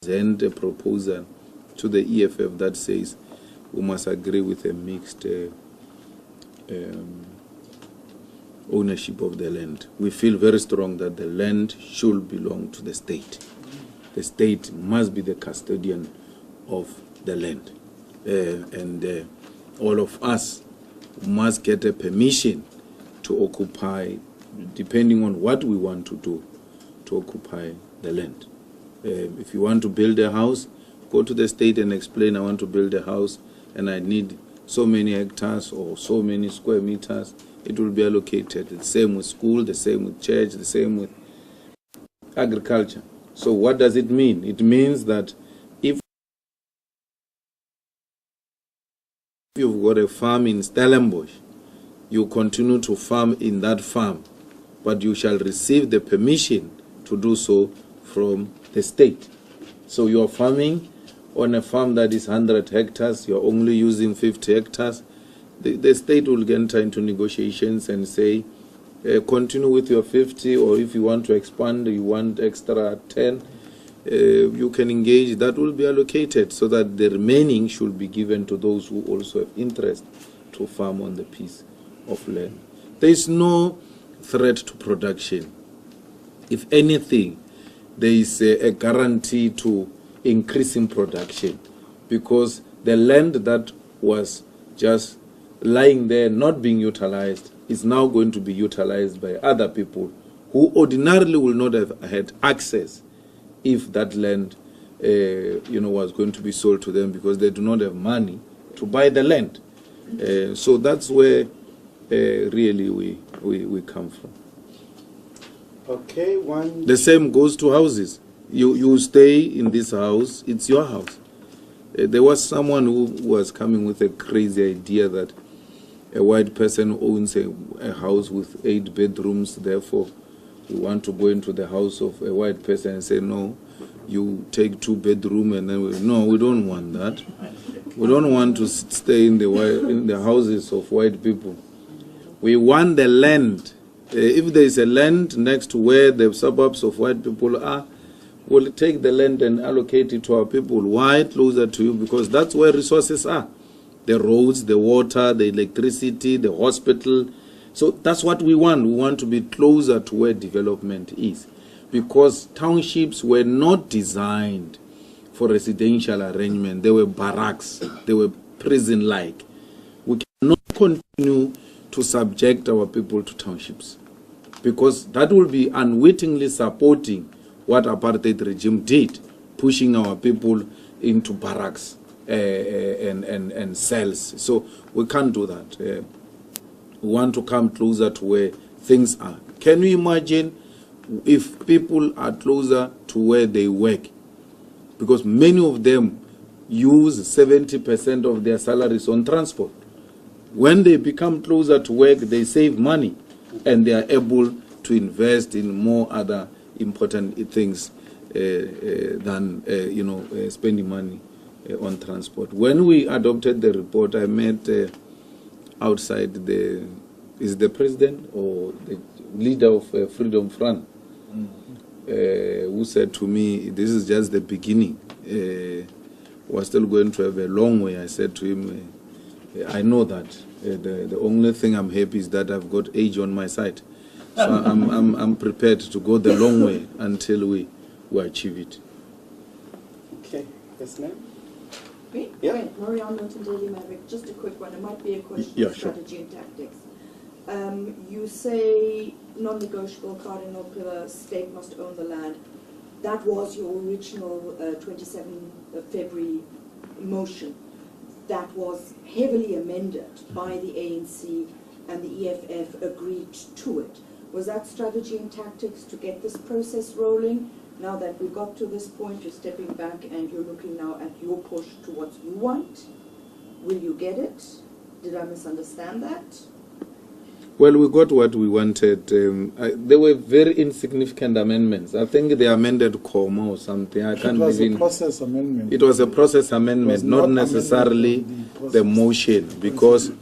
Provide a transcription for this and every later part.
present a proposal to the EFF that says we must agree with a mixed ownership of the land. We feel very strong that the land should belong to the state. The state must be the custodian of the land. And all of us must get a permission to occupy, depending on what we want to do, to occupy the land. If you want to build a house, go to the state and explain, I want to build a house and I need so many hectares or so many square meters. It will be allocated. The same with school, the same with church, the same with agriculture. So what does it mean? It means that if you've got a farm in Stellenbosch, you continue to farm in that farm, but you shall receive the permission to do so from the state. So you are farming on a farm that is 100 hectares, you're only using 50 hectares. The state will enter into negotiations and say, continue with your 50, or if you want to expand, you want extra 10, you can engage. That will be allocated so that the remaining should be given to those who also have interest to farm on the piece of land. There is no threat to production. If anything, there is a guarantee to increasing production, because the land that was just lying there not being utilized is now going to be utilized by other people who ordinarily will not have had access if that land was going to be sold to them, because they do not have money to buy the land. So that's where really we come from. Okay, the same goes to houses. You stay in this house, it's your house. There was someone who was coming with a crazy idea that a white person owns a house with 8 bedrooms, therefore we want to go into the house of a white person and say, no, you take 2 bedrooms, and then no, we don't want that. We don't want to stay in the houses of white people. We want the land. If there is a land next to where the suburbs of white people are, we'll take the land and allocate it to our people. Why closer to you? Because that's where resources are. The roads, the water, the electricity, the hospital. So that's what we want. We want to be closer to where development is. Because townships were not designed for residential arrangement. They were barracks. They were prison-like. We cannot continue to subject our people to townships, because that will be unwittingly supporting what apartheid regime did, pushing our people into barracks and cells. So we can't do that. We want to come closer to where things are. Can you imagine if people are closer to where they work? Because many of them use 70% of their salaries on transport. When they become closer to work, they save money and they are able to invest in more other important things than spending money on transport. When we adopted the report, I met outside is the president or the leader of Freedom Front, who said to me, this is just the beginning. We're still going to have a long way. I said to him, I know that. The only thing I'm happy is that I've got age on my side. So I'm prepared to go the long way until we achieve it. Okay, yes, ma'am. Wait, Marianne Winton, Daily Maverick. Just a quick one. It might be a question of strategy and tactics. You say non-negotiable cardinal pillar, state must own the land. That was your original 27 February motion. That was heavily amended by the ANC, and the EFF agreed to it. Was that strategy and tactics to get this process rolling? Now that we got to this point, you're stepping back and you're looking now at your push to what you want. Will you get it? Did I misunderstand that? Well, we got what we wanted. There were very insignificant amendments. I think they amended comma or something. I can't It was even. A process amendment. It was a process amendment, not necessarily the motion. Because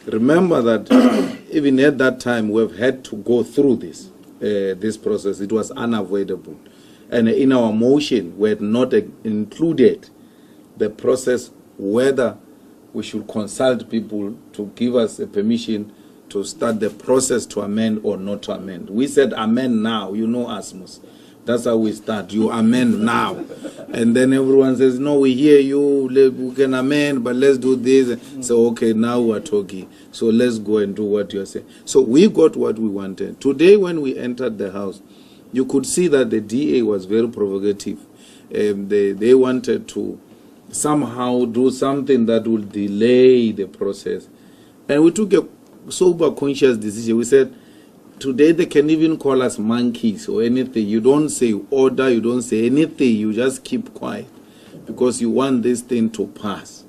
remember that even at that time, we've had to go through this process. It was unavoidable. And in our motion, we had not included the process whether we should consult people to give us a permission to start the process to amend or not to amend. We said amend now, you know Asmus. That's how we start. You amend now. And then everyone says, no, we hear you, we can amend, but let's do this. So, okay, now we're talking. So let's go and do what you're saying. So we got what we wanted. Today when we entered the house, you could see that the DA was very provocative. They wanted to somehow do something that will delay the process. And we took a sober, conscious decision. We said, today they can even call us monkeys or anything. You don't say order, you don't say anything, you just keep quiet because you want this thing to pass.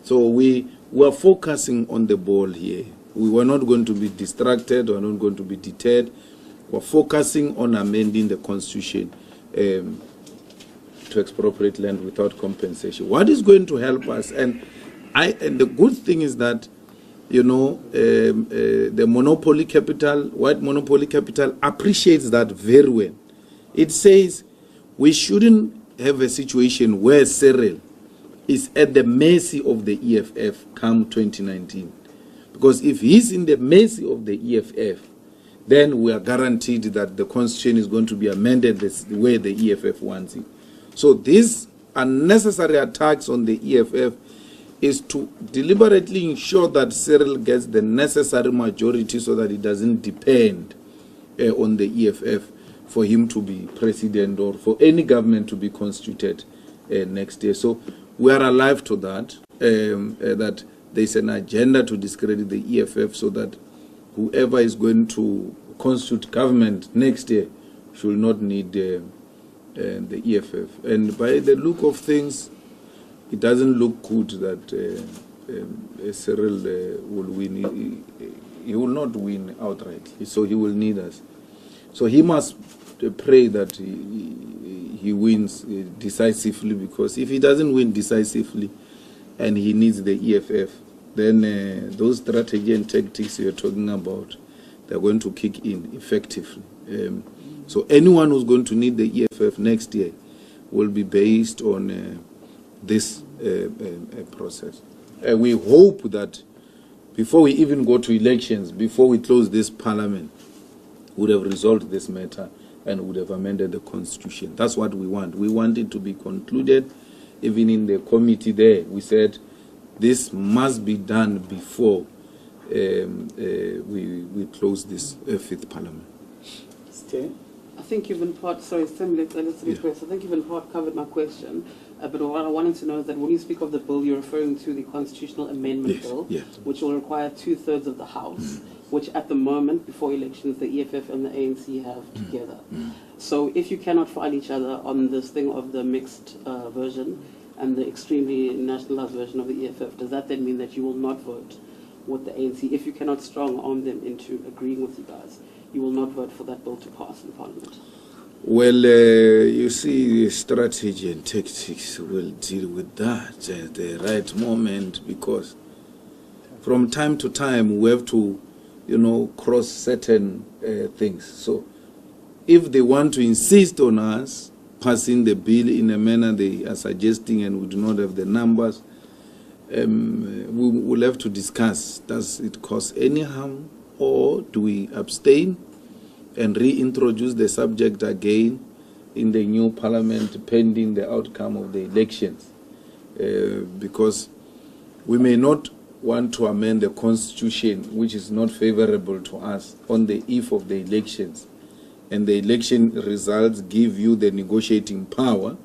So we were focusing on the ball here. We were not going to be distracted, we were not going to be deterred. We're focusing on amending the Constitution to expropriate land without compensation. What is going to help us? And the good thing is that, you know, the monopoly capital, white monopoly capital, appreciates that very well. It says we shouldn't have a situation where Cyril is at the mercy of the EFF come 2019. Because if he's in the mercy of the EFF, then we are guaranteed that the Constitution is going to be amended the way the EFF wants it. So these unnecessary attacks on the EFF is to deliberately ensure that Cyril gets the necessary majority so that it doesn't depend on the EFF for him to be president or for any government to be constituted next year. So we are alive to that, that there's an agenda to discredit the EFF so that whoever is going to constitute government next year should not need the EFF. And by the look of things, it doesn't look good that Cyril will win. He will not win outright, so he will need us. So he must pray that he wins decisively, because if he doesn't win decisively and he needs the EFF, then those strategy and tactics you're talking about, they're going to kick in effectively. So anyone who's going to need the EFF next year will be based on this process. We hope that before we even go to elections, before we close this parliament, we would have resolved this matter and would have amended the Constitution. That's what we want. We want it to be concluded. Even in the committee there, we said this must be done before we close this fifth parliament. Stay. I think you've in part, sorry, I think you've in part covered my question. But what I wanted to know is that when you speak of the bill, you're referring to the constitutional amendment bill, which will require 2/3 of the House, which at the moment, before elections, the EFF and the ANC have together. So if you cannot find each other on this thing of the mixed version and the extremely nationalized version of the EFF, does that then mean that you will not vote with the ANC? If you cannot strong-arm them into agreeing with you guys, you will not vote for that bill to pass in Parliament? Well, you see, strategy and tactics will deal with that at the right moment, because from time to time we have to, you know, cross certain things. So if they want to insist on us passing the bill in a manner they are suggesting and we do not have the numbers, we will have to discuss, does it cause any harm, or do we abstain and reintroduce the subject again in the new parliament pending the outcome of the elections? Because we may not want to amend the Constitution, which is not favorable to us, on the eve of the elections. And the election results give you the negotiating power.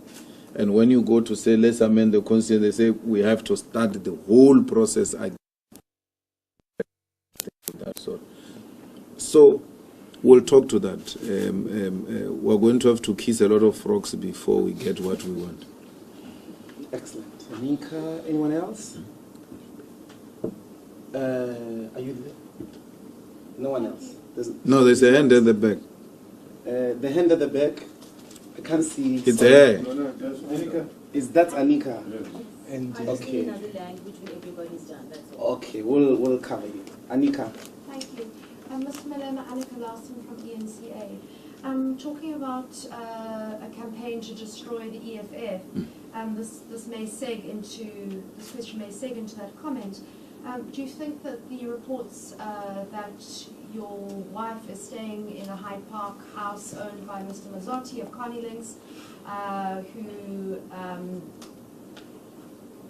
And when you go to say, let's amend the Constitution, they say, we have to start the whole process again. So we'll talk to that. We're going to have to kiss a lot of frogs before we get what we want. Excellent. Anika, anyone else? Are you there? No one else? There's a hand at the back. The hand at the back, I can't see. It's her. No, that's Anika. Is that Anika? Yes. And I just need another language when everybody's done, that's all. Okay, we'll cover you. Anika. Thank you. Mr. Malema, Anika Larson from ENCA. Talking about a campaign to destroy the EFF, this question may seg into that comment. Do you think that the reports that your wife is staying in a Hyde Park house owned by Mr. Mazzotti of Carney Links,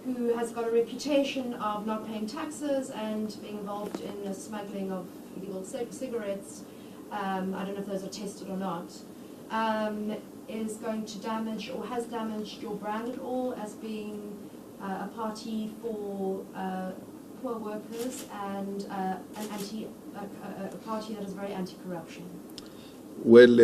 who has got a reputation of not paying taxes and being involved in the smuggling of illegal cigarettes, I don't know if those are tested or not, is going to damage or has damaged your brand at all as being a party for poor workers and a party that is very anti-corruption? Well,